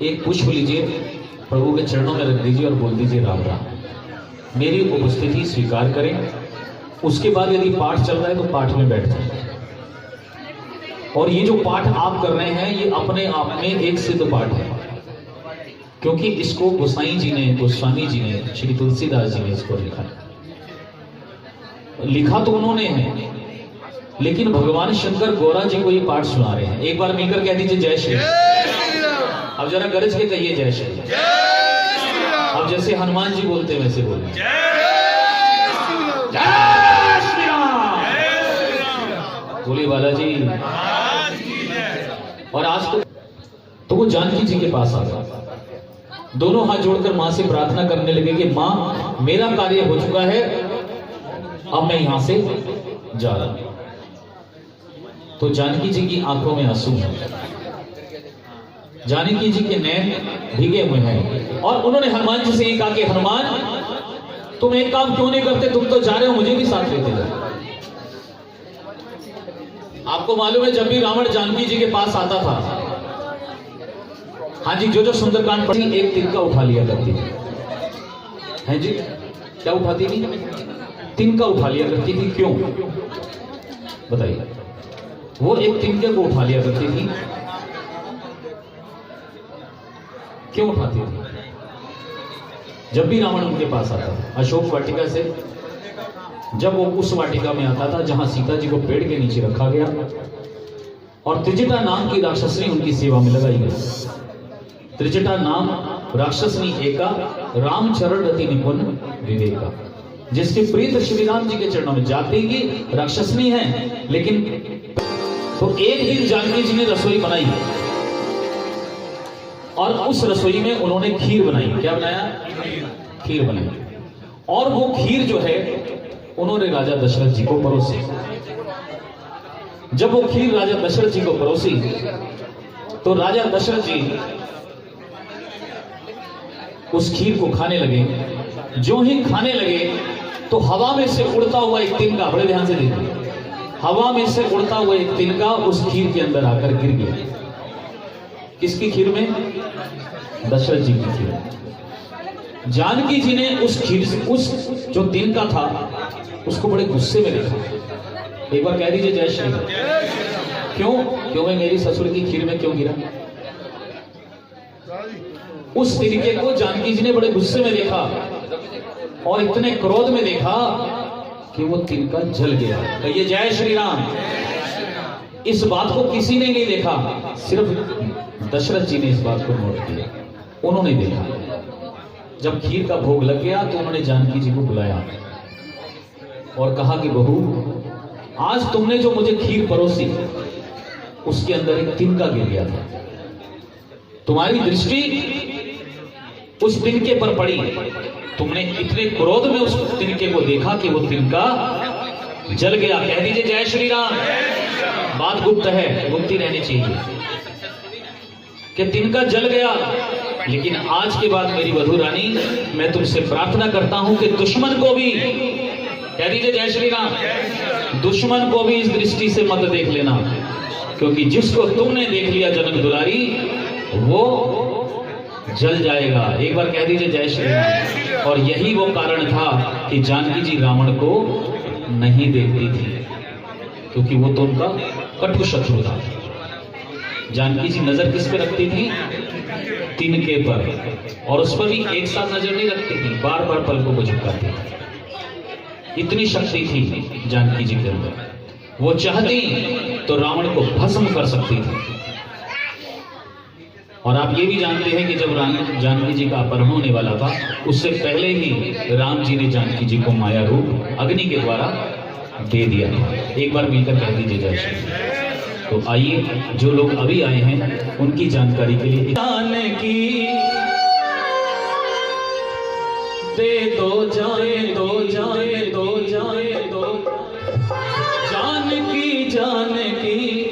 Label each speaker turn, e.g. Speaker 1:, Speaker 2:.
Speaker 1: एक पुष्प लीजिए, प्रभु के चरणों में रख दीजिए और बोल दीजिए राम राम। मेरी उपस्थिति स्वीकार करें। उसके बाद यदि पाठ चल रहा है तो पाठ में बैठ जाए। और ये जो पाठ आप कर रहे हैं ये अपने आप में एक सिद्ध पाठ है, क्योंकि इसको गोसाई जी ने, गोस्वामी जी ने, श्री तुलसीदास जी ने इसको लिखा है। लिखा तो उन्होंने है, लेकिन भगवान शंकर गौरा जी को ये पाठ सुना रहे हैं। एक बार मिलकर कह दीजिए जय श्री राम। अब जरा गरज के कहिए जय श्री राम। अब जैसे हनुमान जी बोलते हैं वैसे बोलिए जय श्री राम। बोलिए बालाजी। और आज तो वो जानकी जी के पास आ गया, दोनों हाथ जोड़कर मां से प्रार्थना करने लगे कि मां मेरा कार्य हो चुका है, अब मैं यहां से जा रहा हूं। तो जानकी जी की आंखों में आंसू हैं, जानकी जी के नैन भीगे हुए हैं। और उन्होंने हनुमान जी से ये कहा कि हनुमान तुम एक काम क्यों नहीं करते, तुम तो जा रहे हो, मुझे भी साथ लेते जाओ। आपको मालूम है जब भी रावण जानकी जी के पास आता था, हाँ जी, जो सुंदरकांड पढ़ी एक तिनका उठा लिया करती थी। है जी, क्या उठाती थी? तिनका उठा लिया करती थी। क्यों बताइए? वो एक तिनके को उठा लिया करती थी। क्यों उठाती थी? जब भी रावण उनके पास आता था, अशोक वाटिका से जब वो उस वाटिका में आता था जहां सीता जी को पेड़ के नीचे रखा गया और त्रिजटा नाम की राक्षसनी उनकी सेवा में लगाई गई। त्रिजटा नाम राक्षसनी एका, रामचरण रति निपुण विवेका, जिसके प्रीत श्री राम जी के चरणों में। जाति की राक्षसनी है, लेकिन तो एक दिन जानकी जी ने रसोई बनाई और उस रसोई में उन्होंने खीर बनाई। क्या बनाया? खीर बनाई। और वो खीर जो है उन्होंने राजा दशरथ जी को परोसी। जब वो खीर राजा दशरथ जी को परोसी तो राजा दशरथ जी उस खीर को खाने लगे। जो ही खाने लगे तो हवा में से उड़ता हुआ एक तिनका, बड़े ध्यान से देखिए, हवा में से उड़ता हुआ एक तिनका उस खीर के अंदर आकर गिर गया। किसकी खीर में? दशरथ जी की खीर। जानकी जी ने उस खीर से, उस जो तिनका था उसको बड़े गुस्से में देखा। एक बार कह दीजिए जय श्री राम। क्यों मैं मेरी ससुर की खीर में क्यों गिरा? उस तिनके को जानकी जी ने बड़े गुस्से में देखा और इतने क्रोध में देखा कि वो तिनका जल गया। कहिए जय श्री राम। इस बात को किसी ने नहीं देखा, सिर्फ दशरथ जी ने इस बात को नोट किया। उन्होंने देखा। जब खीर का भोग लग गया तो उन्होंने जानकी जी को बुलाया और कहा कि बहू, आज तुमने जो मुझे खीर परोसी उसके अंदर एक तिनका गिर गया था। तुम्हारी दृष्टि उस तिनके पर पड़ी, तुमने इतने क्रोध में उस तिनके को देखा कि वो तिनका जल गया। कह दीजिए जय श्री राम। बात गुप्त है, गुप्ती रहनी चाहिए कि तिनका जल गया। लेकिन आज के बाद मेरी वधू रानी, मैं तुमसे प्रार्थना करता हूं कि दुश्मन को भी, कह दीजिए जय श्री राम, दुश्मन को भी इस दृष्टि से मत देख लेना, क्योंकि जिसको तुमने देख लिया जनक दुलारी वो जल जाएगा। एक बार कह दीजिए जय श्री राम। और यही वो कारण था कि जानकी जी रावण को नहीं देखती थी, क्योंकि वो तो उनका कटु शत्रु था। जानकी जी नजर किस पे रखती थी? तिनके पर। और उस पर भी एक साथ नजर नहीं रखती थी, बार बार पलकों को झुकाती थी। इतनी शक्ति थी जानकी जी के अंदर। वो चाहती तो रावण को भस्म कर सकती थी। और आप ये भी जानते हैं कि जब जानकी जी का अपहरण होने वाला था, उससे पहले ही राम जी ने जानकी जी को माया रूप अग्नि के द्वारा दे दिया था। एक बार मिलकर कह दीजिए जय श्री। तो आइए, जो लोग अभी आए हैं उनकी जानकारी के लिए, जानकी दे दो जाए दो जाए दो जाए दो, जानकी जानकी